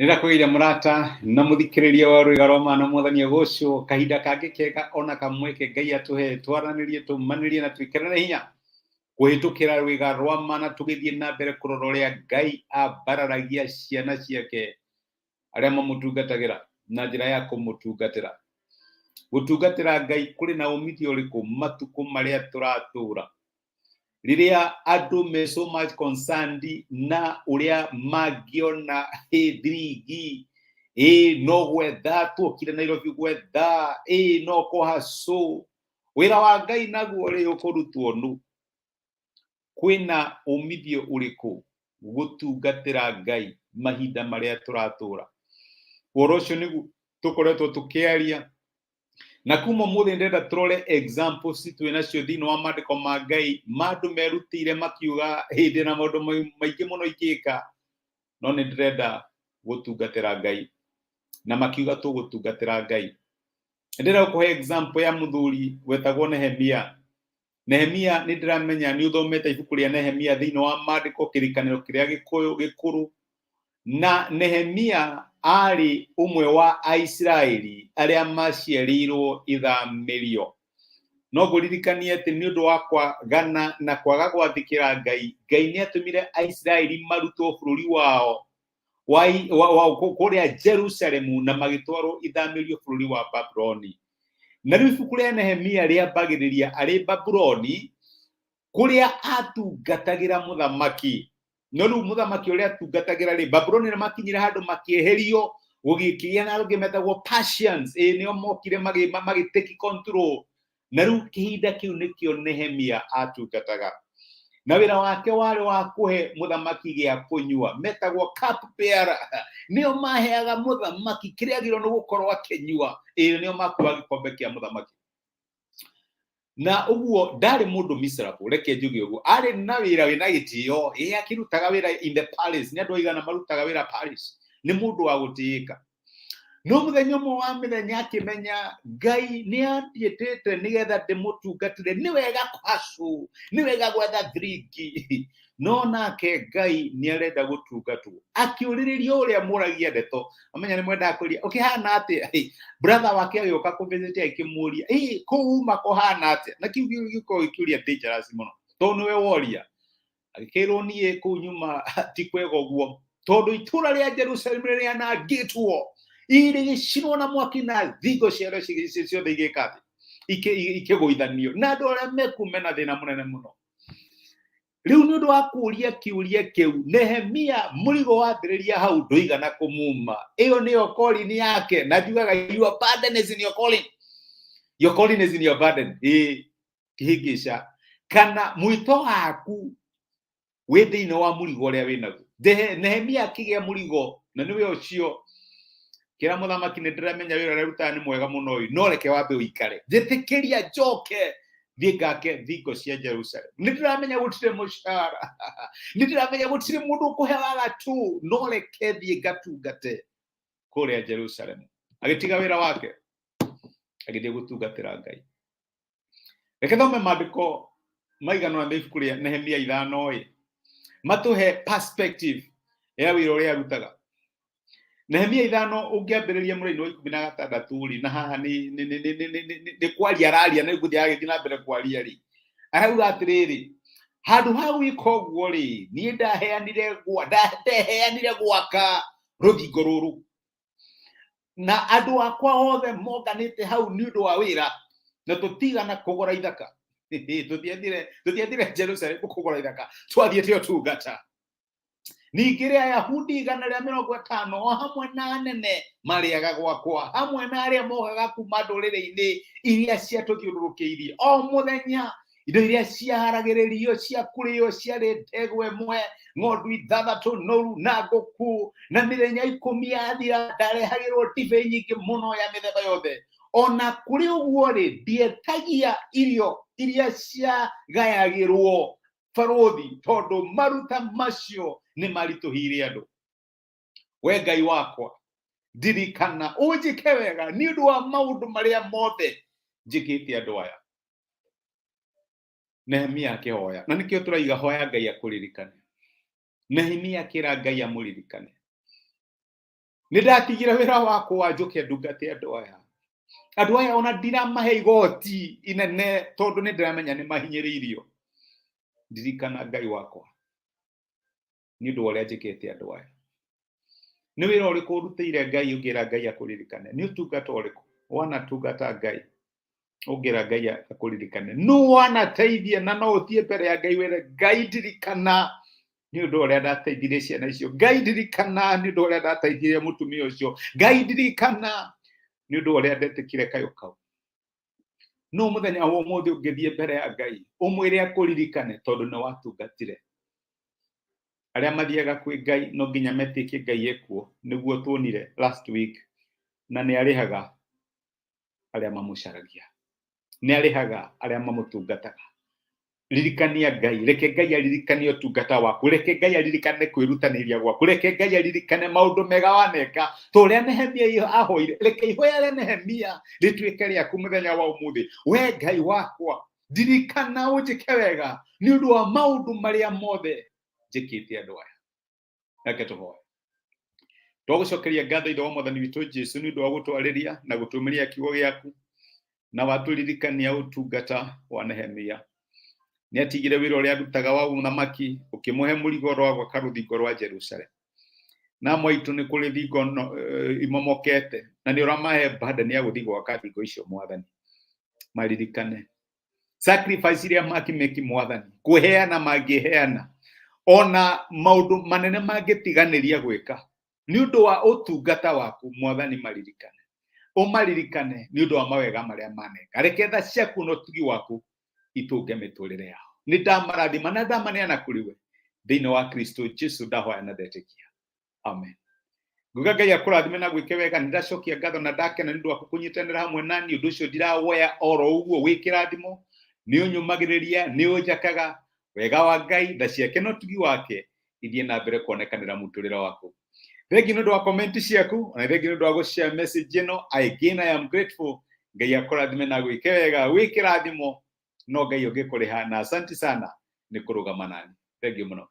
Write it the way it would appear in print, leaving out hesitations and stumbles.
Nira kwira murata na muthikiriria wa Rwiga rwa Mana Mwathani Agocwo kahinda kangi kega ona kamweke Ngai atuhe twaranirie tumanirie na twikirane hinya kuhitukira Rwiga rwa Mana tugithie na mbere kurora uria Ngai abararagia ciana ciake aria mamutungatagira na njira ya kumutungatira. Gutungatira Ngai kuri na umithio uriku matuku maria turatura riria andu me so much concerned na uria magiona thirigi no gwetha twokire Nairobi gwetha no kuhaso wira wa Ngai naguo ri ukurutwo nu kwina umithio uriku gutungatira Ngai mahinda maria turatura. Woro ucio nigu tukoretwo tukiaria na kuma muthi ndenda turore examples twinacio thini wa mandiko ma Ngai mandu merutire makiuga hindi na maundu maingi muno ikika no ni ndenda gutungatira Ngai na makiuga tugutungatira Ngai. Ndenda kuhe example ya muthuri wetagwo Nehemia. Nehemia ni ndiramenya ni uthomete ibuku ria Nehemia thini wa mandiko kirikaniro kiria gikuru na Nehemia ari umwe wa Aisraeli aria maciarirwo ithamirio. No guririkanie ati ni undu wa gana na kwaga gwathikira Ngai, Ngai ni atumire Aisraeli marutwo bururi wao wa kuria Jerusalemu na magitwarwo ithamirio bururi wa Babuloni. Na riu ibuku ria Nehemia riambagiriria ari Babuloni kuria atungatagira muthamaki. No riu muthamaki uria atungatagira ri Babuloni na makinyire handu makieherio gugikiria na rungi metagwo Persians nio mokire magiteki control. Na riu kihinda kiu nikio Nehemia atungataga na wira wake wari wa kuhe muthamaki gia kunyua metagwo cup bearer. Nio maheaga muthamaki kiria giro no gukorwo akinyua nio makuaga gikombe kia muthamaki. Na uguo ndari mundu miserable reke njuge uguo ari na wira wina gitio akirutaga wira in the palace ni andu aigana marutaga wira palace ni mundu wa gutiika. No muthenya mo wa mithenya akimenya Ngai ni andietete nigetha ndimutungatire ni wega kwacu ni wega gwetha thriki no nake Ngai ni arenda gutungatwo akiuriririo uria muragia ndeto amenya ni mwenda kuria ukihana ati brother wake ayoka kuvisit akimuria kuuma kuhana ati na kiu giko ikiuria dangerous muno to niwe woria agikirwo nie ku nyuma ti kwega uguo tondu itura ria Jerusalem ria anangitwo iri gicirwo na mwaki na thigo ciaro ciothe igikate ikiguithanio na andu aria mekumena thina munene muno. Riu ni undu wa kuria kiuria kiu Nehemia murigo wathiriria hau nduigana kumuma iyo niyo calling yake na njugaga your burden is in your calling, your calling is in your burden kihigisha kana mwito waku wi thiini wa murigo uria winaguo. Nehemia akigia murigo na niwe ucio kira muthamaki ni ndiramenya wira uria rutaga ni mwega muno uyu no reke wambe uikare njitikiria njoke thie ngake thingo cia Jerusalem. Ni ndiramenya gutire mushara ni ndiramenya gutire mundu ukuhewaga tu no reke thie ngatungate kuria Jerusalem. Agitiga wira wake agithie gutungatira Ngai. Reke thome mandiko maigano na ibuku ria Nehemia 5 matuhe perspective ya wira uria arutaga. Nehemia 5 ungiambiriria muraini wa 16 ri na haha ni kwaria araria na nguthi yake na mbere kwaria ri arauga atiriri handu hau ikoguo ri ni ndaheanire gwaka ruthingo ruru na andu akwa othe monganite hau ni undu wa wira na tutigana kugora ithaka tuthiathire Jerusalem kugora ithaka twathiete utungata. Ningire Ayahudi 150 hamwe na anene mariaga gwakwa hamwe na aria mogaga kuma nduriri-ini iria ciatuthiururukiirie o muthenya indo iria ciaharagiririo cia kurio ciari ndegwa imwe ng'ondu 6 noru na nguku na mithenya 10 yathira ndarehagirwo ndibei nyingi muno ya mithemba yothe. Ona kuri uguo ri ndietagia irio iria ciagayagirwo barothi tondu maruta macio ni marituhire andu. We Ngai wakwa ndirikana unjike wega ni undu wa maundu maria mothe njikite andu aya. Nehemia akihoya na nikio turaiga hoya Ngai akuririkane. Nehemia akira Ngai amuririkane Nindatigira wira wakwa njuke ndungate andu aya ona ndiramahe igoti inene tondu nindiramenya ni mahinyiriirio. Ndirikana Ngai wakwa ni undu uria njikite andu aya. Ni wira uriku urutire Ngai ungira Ngai akuririkane? Ni utungata uriku wanatungata Ngai ungira Ngai akuririkane? No wanateithia na no uthie mbere ya Ngai were Ngai ndirikana ni undu uria ndateithirie ciana icio. Ngai ndirikana ni undu uria ndateithirie mutumia ucio. Ngai ndirikana ni undu uria ndetikire kayo kau. No muthenya wa umuthi ungithie mbere ya Ngai umwire akuririkane tondu ni watungatire. Aria mathiaga kwi Ngai no nginya metikie Ngai ekuo niguo tuonire last week, na ni arihaga aria mamucaragia, ni arihaga aria mamutungataga. Ririkania Ngai, reke Ngai aririkane utungata waku, reke Ngai aririkane kwirutaniria gwaku, reke Ngai aririkane maundu mega waneka turia Nehemia ahoire. Reke ihoya ria Nehemia rituike riaku muthenya wa umuthi. We Ngai wakwa ndirikana unjike wega ni undu wa maundu maria mothe njikite andu aya. Reke tuhoe. Twagucokeria ngatho ithe wa Mwathani witu Jesu ni undu wa gutwariria na gutumiria kiugo giaku na waturirikania utungata wa Nehemia. Ni atigire wira uria arutaga wa uthamaki ukimuhe murigo rwa gwaka ruthingo rwa Jerusalem. Na mwaitu ni kuri thingo imomokete na ni uramahe burden ya guthi gwaka thingo icio Mwathani. Maririkane sacrifice iria makimeki Mwathani, kuheana mangiheana, ona maundu manene mangitiganiria gwika ni undu wa utungata waku Mwathani. Maririkane, umaririkane ni undu wa mawega maria maneka. Reke tha ciaku no tugi waku itunge miturire yao. Ni ndamarathima na ndamaneana kuri we thiini wa Kristo Jesu ndahoya na ndetikia, amen. Nguga Ngai akurathime na gwike wega. Nindacokia ngatho na ndakena ni undu wa kunyitanira hamwe nani. Undu ucio ndirawoya oro uguo wikirathimo ni unyumagiriria, ni unjakaga wega wa Ngai, tha ciake no tugi wake ithie na mbere kuonekanira muturire waku. Thank you ndu wa comment ciaku, na thank you ndu wa gushare message ino. Again I am grateful. Ngai akurathime na gwike wega, wikirathimo no Ngai ungikuriha, na asante sana ni kurugama nani. Thank you muno.